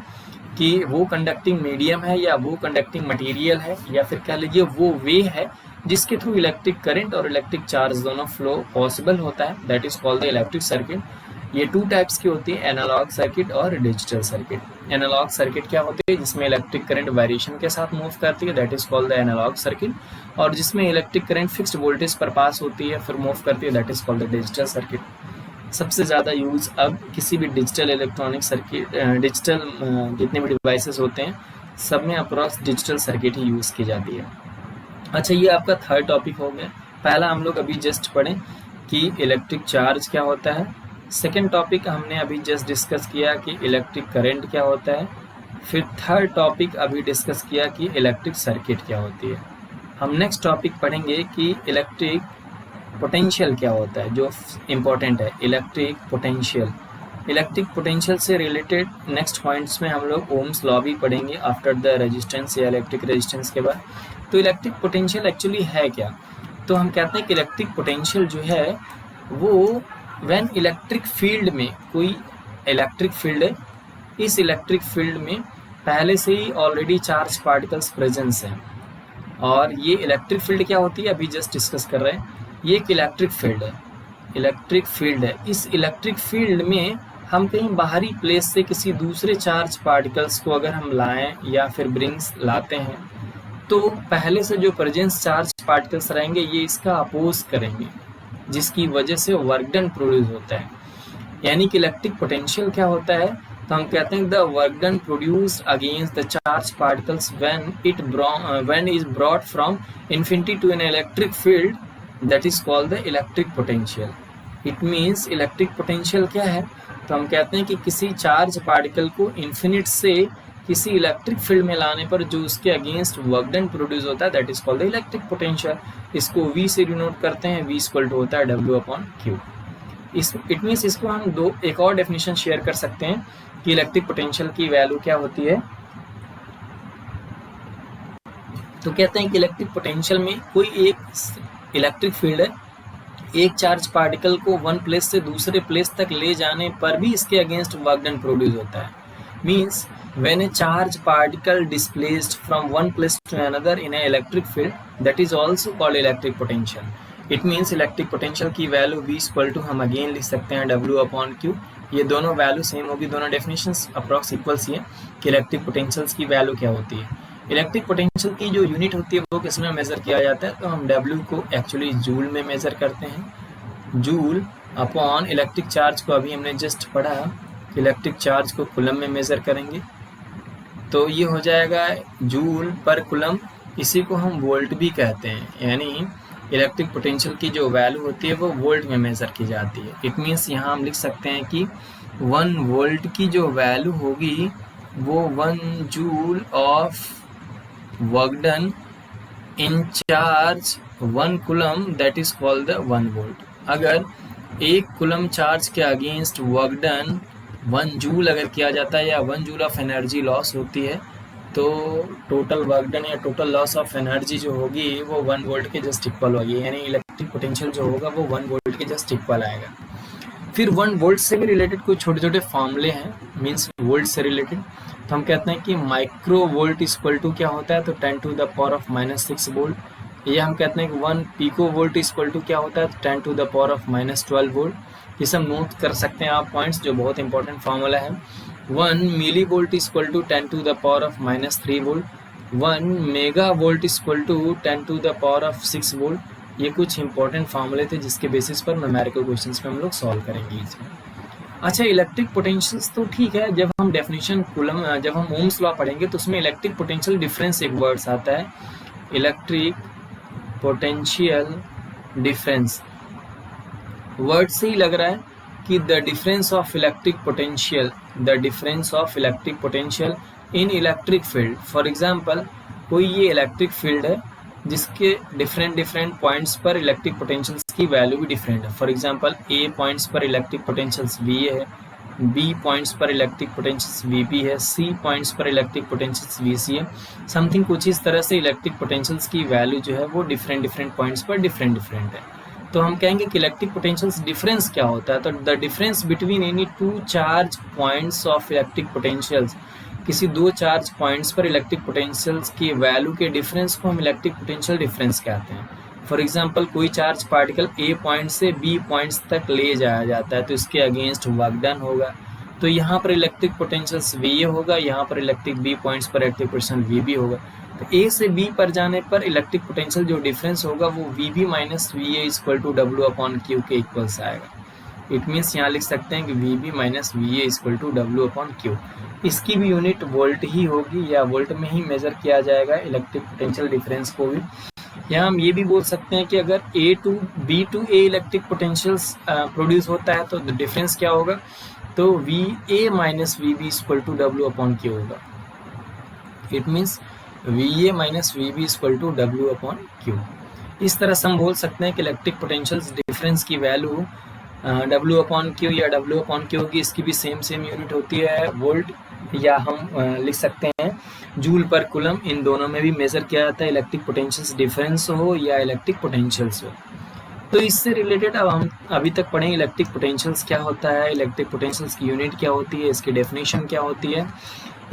कि वो कंडक्टिंग मीडियम है या वो कंडक्टिंग मटेरियल है, या फिर कह लीजिए वो वे है जिसके थ्रू इलेक्ट्रिक करंट और इलेक्ट्रिक चार्ज दोनों फ्लो पॉसिबल होता है। That is called the electric circuit. ये टू टाइप्स की होती है, एनालॉग सर्किट और डिजिटल सर्किट। एनालॉग सर्किट क्या होती है? जिसमें इलेक्ट्रिक करंट वेरिएशन के साथ मूव करती है, that is called the analog circuit. और जिसमें इलेक्ट्रिक करंट फिक्स्ड वोल्टेज पर पास होती है फिर मूव करती है, that is called the digital circuit. सबसे ज़्यादा यूज़ अब किसी भी डिजिटल इलेक्ट्रॉनिक सर्किट, डिजिटल जितने भी डिवाइसेस होते हैं सब में अप्रॉक्स डिजिटल सर्किट ही यूज़ की जाती है। अच्छा, ये आपका थर्ड टॉपिक हो गया। पहला हम लोग अभी जस्ट पढ़ें कि इलेक्ट्रिक चार्ज क्या होता है। सेकेंड टॉपिक हमने अभी जस्ट डिस्कस किया कि इलेक्ट्रिक करंट क्या होता है। फिर थर्ड टॉपिक अभी डिस्कस किया कि इलेक्ट्रिक सर्किट क्या होती है। हम नेक्स्ट टॉपिक पढ़ेंगे कि इलेक्ट्रिक पोटेंशियल क्या होता है, जो इम्पोर्टेंट है। इलेक्ट्रिक पोटेंशियल, इलेक्ट्रिक पोटेंशियल से रिलेटेड नेक्स्ट पॉइंट्स में हम लोग ओम्स लॉ भी पढ़ेंगे आफ्टर द रेजिस्टेंस या इलेक्ट्रिक रेजिस्टेंस के बाद। तो इलेक्ट्रिक पोटेंशियल एक्चुअली है क्या? तो हम कहते हैं कि इलेक्ट्रिक पोटेंशियल जो है वो व्हेन इलेक्ट्रिक फील्ड में, कोई इलेक्ट्रिक फील्ड है, इस इलेक्ट्रिक फील्ड में पहले से ही ऑलरेडी चार्ज पार्टिकल्स प्रेजेंस हैं। और ये इलेक्ट्रिक फील्ड क्या होती है अभी जस्ट डिस्कस कर रहे हैं। ये एक इलेक्ट्रिक फील्ड है, इलेक्ट्रिक फील्ड है। इस इलेक्ट्रिक फील्ड में हम कहीं बाहरी प्लेस से किसी दूसरे चार्ज पार्टिकल्स को अगर हम लाएं या फिर ब्रिंग्स लाते हैं, तो पहले से जो प्रेजेंस चार्ज पार्टिकल्स रहेंगे ये इसका अपोज करेंगे, जिसकी वजह से वर्क डन प्रोड्यूस होता है। यानी कि इलेक्ट्रिक पोटेंशियल क्या होता है? तो हम कहते हैं the work done produced against the charge particles when is brought from infinity to an electric field, that is called the electric potential. It means electric potential क्या है? तो हम कहते हैं कि किसी चार्ज पार्टिकल को इन्फिनिट से किसी इलेक्ट्रिक फील्ड में लाने पर जो उसके अगेंस्ट वर्क डन प्रोड्यूस होता है, that is called the electric potential. इसको V से डिनोट करते हैं, V इक्वल टू होता है W/Q। इट मीन्स इसको हम एक और डेफिनेशन शेयर कर सकते हैं कि इलेक्ट्रिक पोटेंशियल की वैल्यू क्या होती है। तो कहते हैं कि इलेक्ट्रिक पोटेंशियल में कोई एक इलेक्ट्रिक फील्ड है, एक चार्ज पार्टिकल को वन प्लेस से दूसरे प्लेस तक ले जाने पर भी इसके अगेंस्ट वर्क डन प्रोड्यूस होता है। Means when a charge particle displaced from one place to another in an electric field, that is also called electric potential. It means electric potential की वैल्यू V इक्वल टू हम again लिख सकते हैं W/Q। ये दोनों value same होगी, दोनों definitions approx equals ही है कि इलेक्ट्रिक पोटेंशियल्स की वैल्यू क्या होती है। इलेक्ट्रिक पोटेंशियल की जो यूनिट होती है वो किस में मेजर किया जाता है? तो हम W को एक्चुअली जूल में मेजर करते हैं। जूल अपॉन इलेक्ट्रिक चार्ज को अभी हमने जस्ट पढ़ा, इलेक्ट्रिक चार्ज को कूलम में मेजर करेंगे तो ये हो जाएगा जूल पर कूलम। इसी को हम वोल्ट भी कहते हैं, यानी इलेक्ट्रिक पोटेंशियल की जो वैल्यू होती है वो वोल्ट में मेजर की जाती है। इट मीन्स यहाँ हम लिख सकते हैं कि 1 वोल्ट की जो वैल्यू होगी वो 1 joule of work done in charge 1 coulomb, that is called the 1 volt. अगर 1 कूलम चार्ज के अगेंस्ट वर्क डन 1 जूल अगर किया जाता है या 1 जूल ऑफ एनर्जी लॉस होती है, तो टोटल वर्क डन या टोटल लॉस ऑफ एनर्जी जो होगी वो 1 वोल्ट के जस्ट इक्वल होगी, यानी इलेक्ट्रिक पोटेंशियल जो होगा वो 1 वोल्ट के जस्ट इक्वल आएगा। फिर 1 वोल्ट से भी रिलेटेड कुछ छोटे छोटे फॉर्मूले हैं, मीन्स वोल्ट से रिलेटेड। तो हम कहते हैं कि माइक्रो वोल्ट इक्वल टू क्या होता है, तो 10 to the power of -6 volt. ये हम कहते हैं कि 1 पिको वोल्ट इक्वल टू क्या होता है, तो 10 to the power of -12 volt. ये सब नोट कर सकते हैं आप पॉइंट्स, जो बहुत इंपॉर्टेंट फार्मूला है। 1 milli volt equal to 10 to the power of -3 volt. 1 mega volt equal to 10 to the power of 6 volt. ये कुछ इंपॉर्टेंट फार्मूले थे जिसके बेसिस पर न्यूमेरिकल क्वेश्चंस में हम लोग सॉल्व करेंगे इसमें। अच्छा, इलेक्ट्रिक पोटेंशियल्स तो ठीक है, जब हम डेफिनेशन कूलम जब हम ओम्स लॉ पढ़ेंगे तो उसमें इलेक्ट्रिक पोटेंशियल डिफरेंस एक वर्ड्स आता है, इलेक्ट्रिक पोटेंशियल डिफरेंस। वर्ड से ही लग रहा है कि the difference of electric potential, the difference of electric potential in electric field. For example, कोई ये इलेक्ट्रिक फील्ड है जिसके डिफरेंट पॉइंट्स पर इलेक्ट्रिक पोटेंशियल्स की वैल्यू भी डिफरेंट है। फॉर एग्जांपल, ए पॉइंट्स पर इलेक्ट्रिक पोटेंशियल्स वी है, बी पॉइंट्स पर इलेक्ट्रिक पोटेंशियल्स वी बी है, सी पॉइंट्स पर इलेक्ट्रिक पोटेंशियल्स वी सी है। समथिंग कुछ इस तरह से इलेक्ट्रिक पोटेंशियल्स की वैल्यू जो है वो डिफरेंट पॉइंट्स पर डिफरेंट है। तो हम कहेंगे कि इलेक्ट्रिक पोटेंशियल्स डिफरेंस क्या होता है, तो the difference between any two charge points of electric potentials. किसी दो चार्ज पॉइंट्स पर इलेक्ट्रिक पोटेंशियल्स की वैल्यू के डिफरेंस को हम इलेक्ट्रिक पोटेंशियल डिफरेंस कहते हैं। फॉर एग्जांपल, कोई चार्ज पार्टिकल ए पॉइंट से बी पॉइंट्स तक ले जाया जाता है तो इसके अगेंस्ट वर्क डन होगा। तो यहाँ पर इलेक्ट्रिक पोटेंशियल्स वी ए होगा, यहाँ पर इलेक्ट्रिक बी पॉइंट्स पर इलेक्ट्रिक पोटेंशियल वी बी होगा। तो ए से बी पर जाने पर इलेक्ट्रिक पोटेंशियल जो डिफरेंस होगा वो V B minus V A equal to W upon Q के इक्वल्स आएगा। इट मीन्स यहाँ लिख सकते हैं कि V B minus V A equal to W upon Q. इसकी भी यूनिट वोल्ट ही होगी या वोल्ट में ही मेजर किया जाएगा इलेक्ट्रिक पोटेंशियल डिफरेंस को भी। यहाँ हम ये भी बोल सकते हैं कि अगर A to B to a electric potentials produce होता है तो डिफरेंस क्या होगा, तो V A minus V B equal to W upon Q होगा। It means V A minus V B equal to W upon Q. इस तरह से हम बोल सकते हैं कि इलेक्ट्रिक पोटेंशियल्स डिफरेंस की वैल्यू डब्ल्यू अपॉन क्यू या डब्ल्यू अपॉन क्यू होगी। इसकी भी सेम यूनिट होती है वोल्ट, या हम लिख सकते हैं जूल पर कूलम। इन दोनों में भी मेजर किया जाता है इलेक्ट्रिक पोटेंशियल्स डिफरेंस हो या इलेक्ट्रिक पोटेंशियल्स हो। तो इससे रिलेटेड अब हम अभी तक पढ़ें इलेक्ट्रिक पोटेंशियल्स क्या होता है, इलेक्ट्रिक पोटेंशियल्स की यूनिट क्या होती है, इसकी डेफिनेशन क्या होती है।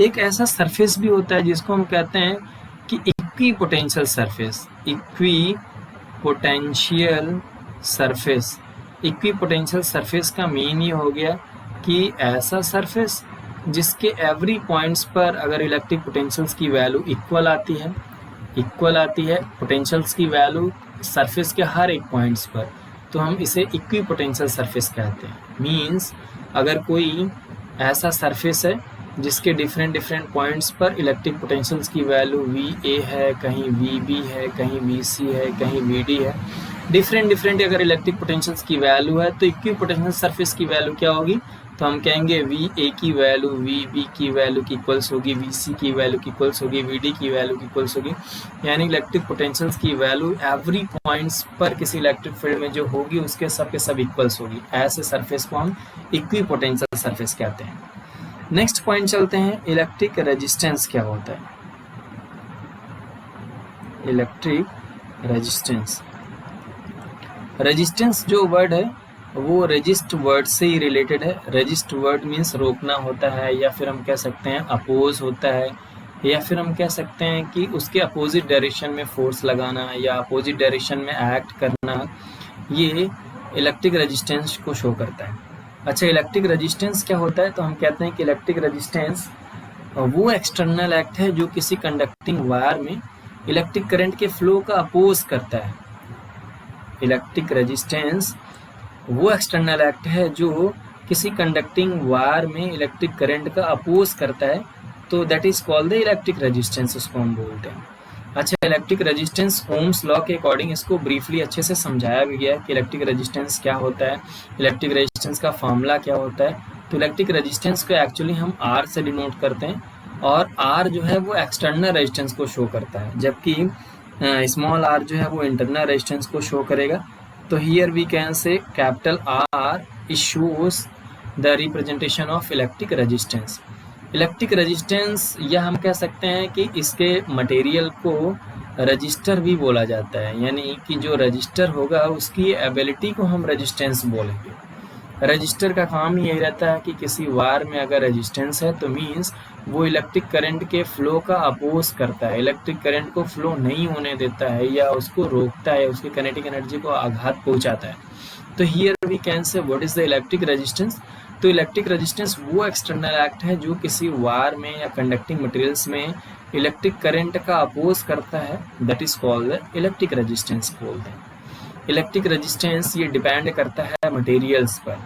एक ऐसा सरफेस भी होता है जिसको हम कहते हैं कि equi potential surface. Equi potential surface, equi potential surface का मीन ये हो गया कि ऐसा सरफेस जिसके एवरी पॉइंट्स पर अगर इलेक्ट्रिक पोटेंशियल्स की वैल्यू इक्वल आती है पोटेंशियल्स की वैल्यू सरफेस के हर एक पॉइंट्स पर, तो हम इसे इक्वी पोटेंशियल सरफेस कहते हैं। मीन्स अगर कोई ऐसा सरफेस है जिसके डिफरेंट पॉइंट्स पर इलेक्ट्रिक पोटेंशियल्स की वैल्यू वी ए है, कहीं वी बी है, कहीं वी सी है, कहीं वी डी है, डिफरेंट अगर इलेक्ट्रिक पोटेंशियल्स की वैल्यू है तो इक्वी पोटेंशियल सरफेस की वैल्यू क्या होगी, तो हम कहेंगे वी ए की वैल्यू वी बी की वैल्यू की इक्वल्स होगी, वी सी की वैल्यू की इक्वल्स होगी, वी डी की वैल्यू की इक्वल्स होगी। यानी इलेक्ट्रिक पोटेंशियल्स की वैल्यू एवरी पॉइंट्स पर किसी इलेक्ट्रिक फील्ड में जो होगी उसके सब के सब इक्वल्स होगी। ऐसे सरफेस को हम इक्वी पोटेंशियल सरफेस कहते हैं। नेक्स्ट पॉइंट चलते हैं, इलेक्ट्रिक रेजिस्टेंस क्या होता है। इलेक्ट्रिक रेजिस्टेंस, रेजिस्टेंस जो वर्ड है वो रेजिस्ट वर्ड से ही रिलेटेड है। रेजिस्ट वर्ड मीन्स रोकना होता है, या फिर हम कह सकते हैं अपोज होता है, या फिर हम कह सकते हैं कि उसके अपोजिट डायरेक्शन में फोर्स लगाना या अपोजिट डायरेक्शन में एक्ट करना, ये इलेक्ट्रिक रेजिस्टेंस को शो करता है। अच्छा, इलेक्ट्रिक रेजिस्टेंस क्या होता है, तो हम कहते हैं कि इलेक्ट्रिक रेजिस्टेंस वो एक्सटर्नल एक्ट है जो किसी कंडक्टिंग वायर में इलेक्ट्रिक करंट के फ्लो का अपोज करता है। इलेक्ट्रिक रेजिस्टेंस वो एक्सटर्नल एक्ट है जो किसी कंडक्टिंग वायर में इलेक्ट्रिक करंट का अपोज करता है, तो that is called the electric resistance, उसको हम बोलते हैं। अच्छा, इलेक्ट्रिक रेजिस्टेंस ओम्स लॉ के अकॉर्डिंग इसको ब्रीफली अच्छे से समझाया भी गया है कि इलेक्ट्रिक रेजिस्टेंस क्या होता है, इलेक्ट्रिक रेजिस्टेंस का फॉर्मूला क्या होता है। तो इलेक्ट्रिक रेजिस्टेंस को एक्चुअली हम आर से डिनोट करते हैं, और आर जो है वो एक्सटर्नल रेजिस्टेंस को शो करता है, जबकि स्मॉल आर जो है वो इंटरनल रेजिस्टेंस को शो करेगा। तो here we can say capital R shows the representation of electric resistance. Electric resistance या हम कह सकते हैं कि इसके मटेरियल को रजिस्टर भी बोला जाता है, यानी कि जो रजिस्टर होगा उसकी एबिलिटी को हम रेजिस्टेंस बोलेंगे। रजिस्टर का काम यही रहता है कि किसी वायर में अगर रेजिस्टेंस है तो मीन्स वो इलेक्ट्रिक करंट के फ्लो का अपोज करता है, इलेक्ट्रिक करंट को फ्लो नहीं होने देता है या उसको रोकता है, उसकी काइनेटिक एनर्जी को आघात पहुंचाता है। तो here we can say what is the electric resistance. तो इलेक्ट्रिक रेजिस्टेंस वो एक्सटर्नल एक्ट है जो किसी वायर में या कंडक्टिंग मटेरियल्स में इलेक्ट्रिक करंट का अपोज करता है, that is called electric resistance बोलते हैं। इलेक्ट्रिक रेजिस्टेंस ये डिपेंड करता है मटेरियल्स पर,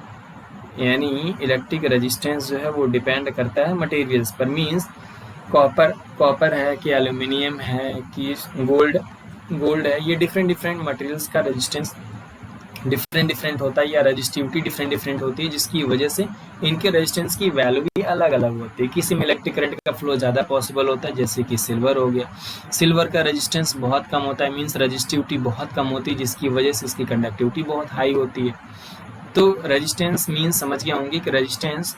यानी इलेक्ट्रिक रेजिस्टेंस जो है वो डिपेंड करता है मटेरियल्स पर। मींस कॉपर है कि एल्यूमिनियम है कि गोल्ड है, ये डिफरेंट मटेरियल्स का रेजिस्टेंस डिफरेंट होता है या रजिस्टिविटी डिफरेंट होती है, जिसकी वजह से इनके रेजिस्टेंस की वैल्यू भी अलग होती है। किसी में इलेक्ट्रिक करंट का फ्लो ज़्यादा पॉसिबल होता है, जैसे कि सिल्वर हो गया। सिल्वर का रेजिस्टेंस बहुत कम होता है, मीन्स रजिस्टिविटी बहुत कम होती है, जिसकी वजह से इसकी कंडक्टिविटी बहुत हाई होती है। तो रेजिस्टेंस मीन्स समझ गए होंगे कि रेजिस्टेंस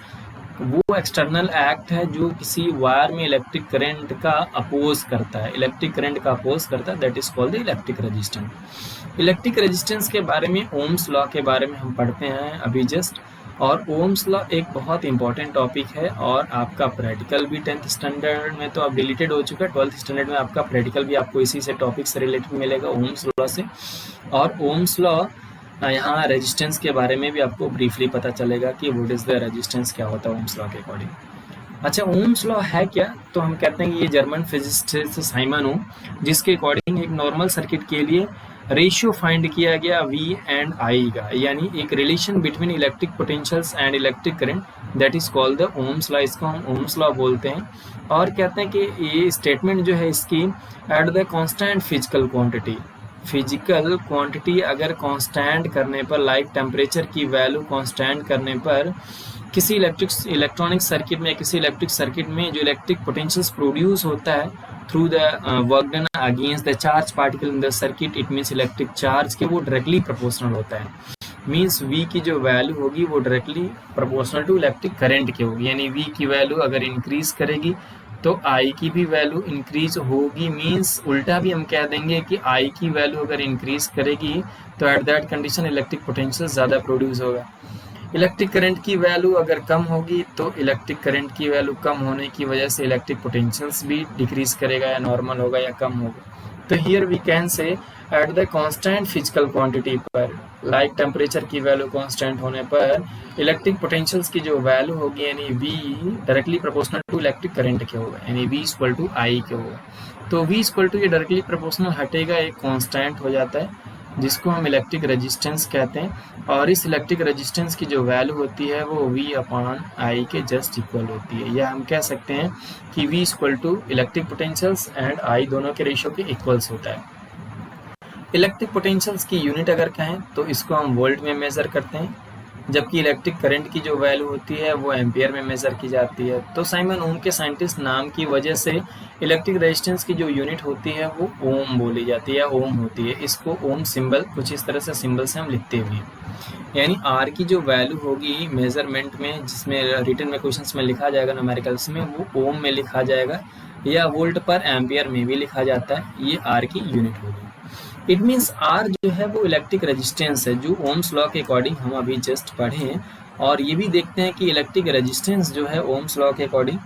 वो एक्सटर्नल एक्ट है जो किसी वायर में इलेक्ट्रिक करंट का अपोज करता है, that is called the electric resistance. Electric resistance के बारे में ओम्स लॉ के बारे में हम पढ़ते हैं अभी जस्ट, और ओम्स लॉ एक बहुत इंपॉर्टेंट टॉपिक है और आपका प्रैक्टिकल भी 10th स्टैंडर्ड में तो अब डिलीटेड हो चुका है, 12th स्टैंडर्ड में आपका प्रैक्टिकल भी आपको इसी से टॉपिक से रिलेटेड मिलेगा, ओम्स लॉ से। और ओम्स लॉ यहाँ रेजिस्टेंस के बारे में भी आपको ब्रीफली पता चलेगा कि व्हाट इज द रेजिस्टेंस, क्या होता है ओम्स लॉ के अकॉर्डिंग। अच्छा, ओम्स लॉ है क्या? तो हम कहते हैं कि ये जर्मन फिजिसिस्ट साइमन ओम, जिसके अकॉर्डिंग एक नॉर्मल सर्किट के लिए रेशियो फाइंड किया गया V एंड I का, यानी एक relation between electric potentials and electric current, that is called the Ohm's law. इसको हम ओम्स लॉ बोलते हैं और कहते हैं कि ये स्टेटमेंट जो है इसकी eight the constant physical quantity अगर कांस्टेंट करने पर, लाइक टेम्परेचर की वैल्यू कांस्टेंट करने पर, किसी इलेक्ट्रॉनिक सर्किट में, किसी इलेक्ट्रिक सर्किट में जो इलेक्ट्रिक पोटेंशियल्स प्रोड्यूस होता है through the work done against the charge particle in the circuit, it means electric charge के वो डायरेक्टली प्रोपोर्शनल होता है। मीन्स V की जो वैल्यू होगी वो directly proportional to electric current की होगी, यानी V की वैल्यू अगर इंक्रीज करेगी तो I की भी वैल्यू इंक्रीज होगी। मीन्स उल्टा भी हम कह देंगे कि I की वैल्यू अगर इंक्रीज करेगी तो at that condition electric potential ज़्यादा प्रोड्यूस होगा। इलेक्ट्रिक करंट की वैल्यू अगर कम होगी तो इलेक्ट्रिक करंट की वैल्यू कम होने की वजह से इलेक्ट्रिक पोटेंशियल्स भी डिक्रीज करेगा या नॉर्मल होगा या कम होगा। तो here we can say at the constant physical quantity पर, लाइक टेम्परेचर की वैल्यू कांस्टेंट होने पर इलेक्ट्रिक पोटेंशियल्स की जो वैल्यू होगी यानी V directly proportional to electric current के होगा, यानी V इक्वल टू I के होगा। तो V इक्वल टू ये डायरेक्टली प्रोपोर्शनल हटेगा, एक कांस्टेंट हो जाता है जिसको हम इलेक्ट्रिक रेजिस्टेंस कहते हैं, और इस इलेक्ट्रिक रेजिस्टेंस की जो वैल्यू होती है वो V अपॉन I के जस्ट इक्वल होती है, या हम कह सकते हैं कि V equal to electric potentials and I दोनों के रेशियो के इक्वल्स होता है। इलेक्ट्रिक पोटेंशियल्स की यूनिट अगर कहें तो इसको हम वोल्ट में मेज़र करते हैं, जबकि इलेक्ट्रिक करंट की जो वैल्यू होती है वो एम्पियर में मेज़र की जाती है। तो साइमन ओम के साइंटिस्ट नाम की वजह से इलेक्ट्रिक रेजिस्टेंस की जो यूनिट होती है वो ओम बोली जाती है या ओम होती है। इसको ओम सिंबल कुछ इस तरह से सिंबल से हम लिखते हुए, यानी आर की जो वैल्यू होगी मेजरमेंट में, जिसमें रिटन में क्वेश्चंस में लिखा जाएगा न्यूमेरिकल्स में, वो ओम में लिखा जाएगा या वोल्ट पर एम्पियर में भी लिखा जाता है, ये आर की यूनिट होगी। इट मीन्स आर जो है वो इलेक्ट्रिक रेजिस्टेंस है जो ओम्स लॉ के अकॉर्डिंग हम अभी जस्ट पढ़े, और ये भी देखते हैं कि इलेक्ट्रिक रेजिस्टेंस जो है ओम्स लॉ के अकॉर्डिंग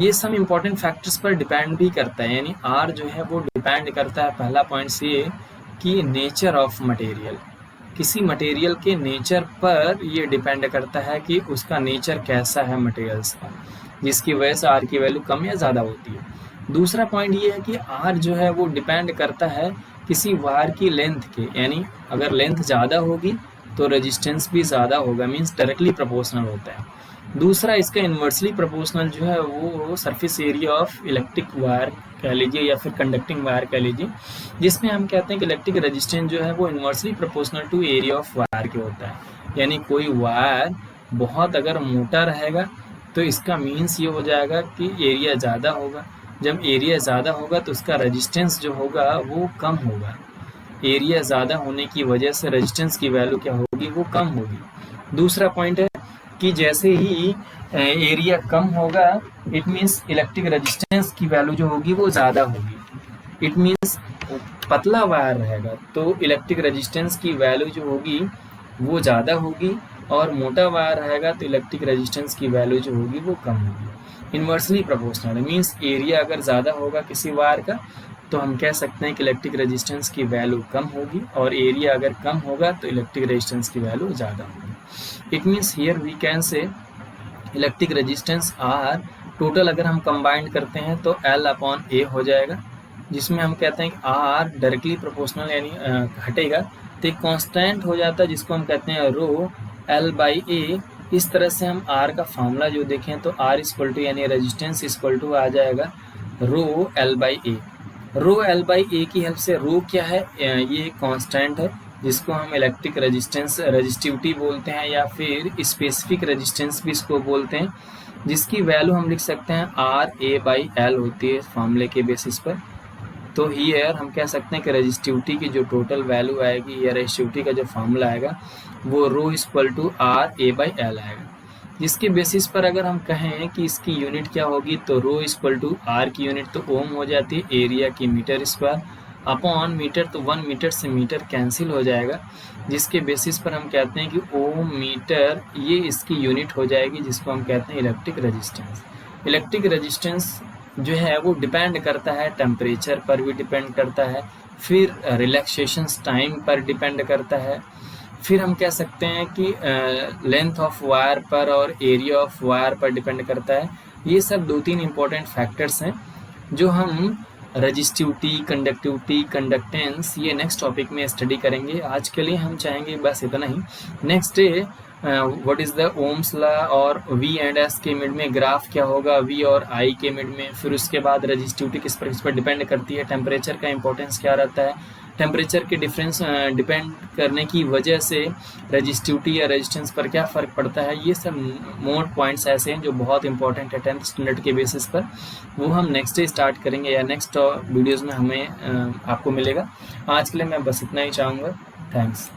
ये सम इम्पॉर्टेंट फैक्टर्स पर डिपेंड भी करता है, यानी आर जो है वो डिपेंड करता है, पहला पॉइंट ये कि नेचर ऑफ मटेरियल, किसी मटेरियल के नेचर पर ये डिपेंड करता है कि उसका नेचर कैसा है मटेरियल्स का, जिसकी वजह से आर की वैल्यू कम या ज़्यादा होती है। दूसरा पॉइंट ये है कि आर जो है वो डिपेंड करता है किसी वायर की लेंथ के, यानी अगर लेंथ ज़्यादा होगी तो रेजिस्टेंस भी ज़्यादा होगा, मीन्स डायरेक्टली प्रोपोर्शनल होता है। दूसरा इसका इन्वर्सली प्रोपोर्शनल जो है वो surface area of electric wire कह लीजिए या फिर कंडक्टिंग वायर कह लीजिए, जिसमें हम कहते हैं कि इलेक्ट्रिक रेजिस्टेंस जो है वो inversely proportional to area of wire के होता है। यानी कोई वायर बहुत अगर मोटा रहेगा तो इसका मीन्स ये हो जाएगा कि एरिया ज़्यादा होगा, जब एरिया ज़्यादा होगा तो उसका रेजिस्टेंस जो होगा वो कम होगा, एरिया ज़्यादा होने की वजह से रेजिस्टेंस की वैल्यू क्या होगी वो कम होगी। दूसरा पॉइंट है कि जैसे ही एरिया कम होगा इट मीन्स इलेक्ट्रिक रेजिस्टेंस की वैल्यू जो होगी वो ज़्यादा होगी। इट मीन्स पतला वायर रहेगा तो इलेक्ट्रिक रेजिस्टेंस की वैल्यू जो होगी वो ज़्यादा होगी, और मोटा वायर रहेगा तो इलेक्ट्रिक रेजिस्टेंस की वैल्यू जो होगी वो कम होगी। इन्वर्सली प्रोपोर्शनल मीन्स एरिया अगर ज़्यादा होगा किसी वायर का तो हम कह सकते हैं कि इलेक्ट्रिक रेजिस्टेंस की वैल्यू कम होगी, और एरिया अगर कम होगा तो इलेक्ट्रिक रेजिस्टेंस की वैल्यू ज़्यादा होगी। It means here we can say electric resistance R total अगर हम कंबाइंड करते हैं तो L/A हो जाएगा, जिसमें हम कहते हैं कि आर डायरेक्टली प्रोपोर्शनल यानी हटेगा तो एक कांस्टेंट हो जाता है जिसको हम कहते हैं रो L/A। इस तरह से हम आर का फार्मूला जो देखें तो आर इक्वल टू यानी रेजिस्टेंस इक्वल टू आ जाएगा रो L/A। रो L/A की हेल्प से रो क्या है, ये कांस्टेंट है जिसको हम इलेक्ट्रिक रेजिस्टेंस रेजिस्टिविटी बोलते हैं या फिर स्पेसिफिक रेजिस्टेंस भी इसको बोलते हैं, जिसकी वैल्यू हम लिख सकते हैं RA/L होती है फार्मूले के बेसिस पर। तो हियर हम कह सकते हैं कि रेजिस्टिविटी की जो टोटल वैल्यू आएगी या रेजिस्टिविटी का जो फार्मूला आएगा वो रो इक्वल टू RA/L आएगा, जिसके बेसिस पर अगर हम कहें कि इसकी यूनिट क्या होगी तो रो इक्वल टू आर की यूनिट तो ओम हो जाती है, एरिया की मीटर स्क्वायर अपॉन मीटर तो 1 मीटर से मीटर कैंसिल हो जाएगा, जिसके बेसिस पर हम कहते हैं कि ओम मीटर ये इसकी यूनिट हो जाएगी, जिसको हम कहते हैं इलेक्ट्रिक रेजिस्टेंस। इलेक्ट्रिक रेजिस्टेंस जो है वो डिपेंड करता है टेम्परेचर पर भी डिपेंड करता है, फिर रिलैक्सेशन टाइम पर डिपेंड करता है, फिर हम कह सकते हैं कि लेंथ ऑफ वायर पर और एरिया ऑफ वायर पर डिपेंड करता है। ये सब 2-3 इम्पोर्टेंट फैक्टर्स हैं जो हम रेजिस्टिविटी, कंडक्टिविटी, कंडक्टेंस ये नेक्स्ट टॉपिक में स्टडी करेंगे। आज के लिए हम चाहेंगे बस इतना ही। Next day what is the Ohm's law और वी एंड एस के मिड में ग्राफ क्या होगा, वी और आई के मिड में, फिर उसके बाद रेजिस्टिविटी किस पर डिपेंड करती है, टेम्परेचर का इंपॉर्टेंस क्या रहता है, टेम्परेचर के डिफरेंस डिपेंड करने की वजह से रेजिस्टिविटी या रेजिस्टेंस पर क्या फ़र्क पड़ता है, ये सब मोर पॉइंट्स ऐसे हैं जो बहुत इंपॉर्टेंट है 10th स्टैंडर्ड के बेसिस पर। वो हम नेक्स्ट डे स्टार्ट करेंगे या नेक्स्ट वीडियोज़ में हमें आपको मिलेगा। आज के लिए मैं बस इतना ही चाहूँगा। थैंक्स।